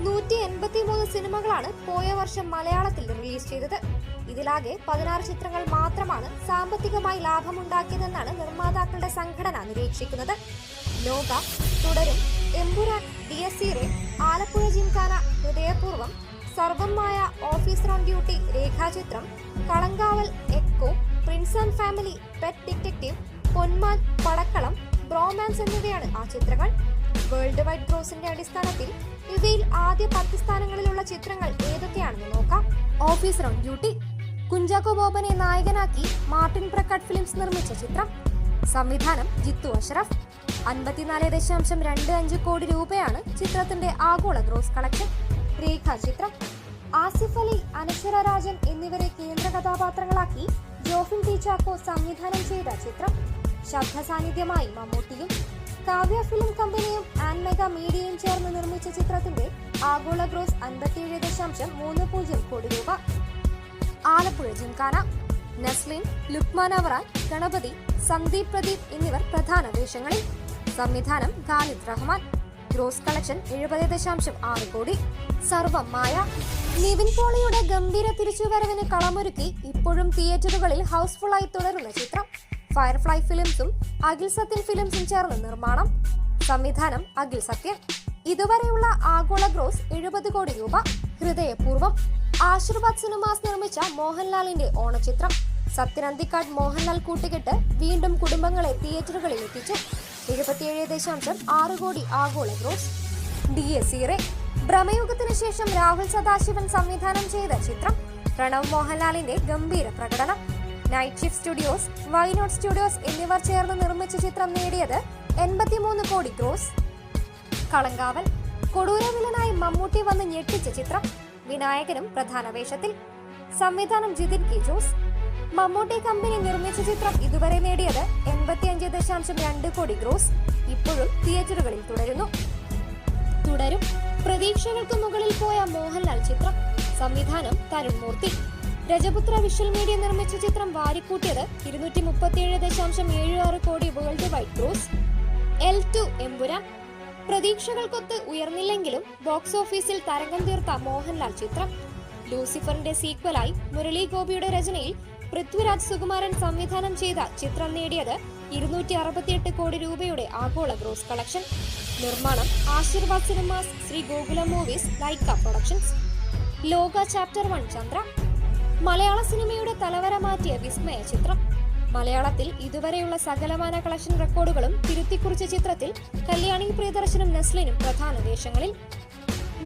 183 സിനിമകളാണ് പോയ വർഷം മലയാളത്തിൽ റിലീസ് ചെയ്തത്. ഇതിലാകെ 16 ചിത്രങ്ങൾ മാത്രമാണ് സാമ്പത്തികമായി ലാഭമുണ്ടാക്കിയതെന്നാണ് നിർമ്മാതാക്കളുടെ സംഘടന നിരീക്ഷിക്കുന്നത്. ലോക, തുടരും, എമ്പുരാൻ, ഡിയസീറെ, ആലപ്പുഴ ജിംഖാന, ഹൃദയപൂർവ്വം, സർവമായ, officer on duty, Rekhachithram, Kalamkaval, echo, prince and family, pet detective, Ponman, Padakkalam, bromance എന്നിവയാണ് ആ ചിത്രങ്ങൾ. വേൾഡ് വൈഡ് ഗ്രോസിന്റെ അടിസ്ഥാനത്തിൽ ഇവയിൽ ആദ്യ 10 സ്ഥാനങ്ങളിലുള്ള ചിത്രങ്ങൾ ഏതൊക്കെയാണെന്ന് നോക്കാം. ഓഫീസർ ഓൺ ഡ്യൂട്ടി കുഞ്ചാക്കോ ബോബനെ നായകനാക്കി മാർട്ടിൻ പ്രക്കാട്ട് ഫിലിംസ് നിർമ്മിച്ച ചിത്രം. സംവിധാനം ജിത്തു അഷ്റഫ്. 54.25 കോടി രൂപയാണ് ചിത്രത്തിന്റെ ആഗോള ഗ്രോസ് കളക്ഷൻ. രേഖാചിത്രം ആസിഫ് അലി, അനശ്വര രാജൻ എന്നിവരെ കേന്ദ്ര കഥാപാത്രങ്ങളാക്കി ജോഫിൻ ടി ചാക്കോ സംവിധാനം ചെയ്ത ചിത്രം. ശബ്ദ സാന്നിധ്യമായി മമ്മൂട്ടിയും. കാവ്യ ഫിലിം കമ്പനിയും ആൻഡ് മെഗാ മീഡിയയും ചേർന്ന് നിർമ്മിച്ച ചിത്രത്തിന്റെ ആഗോള ഗ്രോസ് 57.30 കോടി രൂപ. ആലപ്പുഴ ജിംഖാന നസ്ലിൻ, ലുക്മാൻ അവറാൻ, ഗണപതി, സന്ദീപ് പ്രദീപ് എന്നിവർ പ്രധാന വേഷങ്ങളിൽ. സംവിധാനം ഖാലിദ് റഹ്മാൻ. ഗ്രോസ് കളക്ഷൻ 70.6 കോടി. സർവമായ നിവിൻ പോളിയുടെ ഗംഭീര തിരിച്ചുവരവിന് കളമൊരുക്കി ഇപ്പോഴും തിയേറ്ററുകളിൽ ഹൗസ്ഫുള്ളായി തുടരുന്ന ചിത്രം. ഫയർഫ്ലൈ ഫിലിംസും അഖിൽ സത്യൻ ഫിലിംസും ചേർന്ന് നിർമ്മാണം. സംവിധാനം അഖിൽ സത്യൻ. ഇതുവരെയുള്ള ആഗോള ഗ്രോസ് 70 കോടി രൂപ. ഹൃദയപൂർവ്വം ആശീർവാദ് സിനിമാസ് നിർമ്മിച്ച മോഹൻലാലിന്റെ ഓണച്ചിത്രം. സത്യൻ അന്തിക്കാട് മോഹൻലാൽ കൂട്ടുകെട്ട് വീണ്ടും കുടുംബങ്ങളെ തിയേറ്ററുകളിൽ എത്തിച്ചു. 77.6 കോടി ആഗോള ഗ്രോസ്. ഡിയസീറെ ഭ്രമയുഗത്തിന് ശേഷം രാഹുൽ സദാശിവൻ സംവിധാനം ചെയ്ത ചിത്രം. പ്രണവ് മോഹൻലാലിന്റെ ഗംഭീര പ്രകടനം. Night shift studios, why not studios എന്നിവർ ചേർന്ന് നിർമ്മിച്ച ചിത്രം നേടിയത് 83 കോടി ഗ്രോസ്. കളങ്കാവൽ കൊടൂര വില്ലനായി മമ്മൂട്ടി വന്ന് ഞെട്ടിച്ച ചിത്രം. വിനായകനും പ്രധാന വേഷത്തിൽ. സംവിധാനം ജിതിൻ കെ ജോസ്. മമ്മൂട്ടി കമ്പനി നിർമ്മിച്ച ചിത്രം ഇതുവരെ നേടിയത് 85.2 കോടി ഗ്രോസ്. ഇപ്പോഴും തിയേറ്ററുകളിൽ തുടരുന്നു. തുടരും, പ്രതീക്ഷകൾക്ക് മുകളിൽ പോയ മോഹൻലാൽ ചിത്രം. സംവിധാനം തരുൺ മൂർത്തി. രജപുത്ര വിഷ്വൽ മീഡിയ നിർമ്മിച്ച ചിത്രം വാരിക്കൂട്ടിയത് 237.76 കോടി world wide gross. L2 Empuraan പ്രതീക്ഷകൾക്കൊത്ത് ഉയർന്നില്ലെങ്കിലും ബോക്സ് ഓഫീസിൽ തരംഗം തീർത്ത മോഹൻലാൽ ചിത്രം. ലൂസിഫറിന്റെ സീക്വലായി മുരളി ഗോപിയുടെ രചനയിൽ പൃഥ്വിരാജ് സുകുമാരൻ സംവിധാനം ചെയ്ത ചിത്രം നേടിയത് 268 കോടി രൂപയുടെ ആഗോള ഗ്രോസ് കളക്ഷൻ. നിർമ്മാണം Aashirvad cinemas, Sree Gokulam movies, Lyca productions. Lokah chapter 1 Chandra മലയാള സിനിമയുടെ തലവര മാറ്റിയ വിസ്മയ ചിത്രം. മലയാളത്തിൽ ഇതുവരെയുള്ള സകലമാന കളക്ഷൻ റെക്കോർഡുകളും തിരുത്തിക്കുറിച്ച ചിത്രത്തിൽ കല്യാണി പ്രിയദർശനും നസ്ലിനും പ്രധാന വേഷങ്ങളിൽ.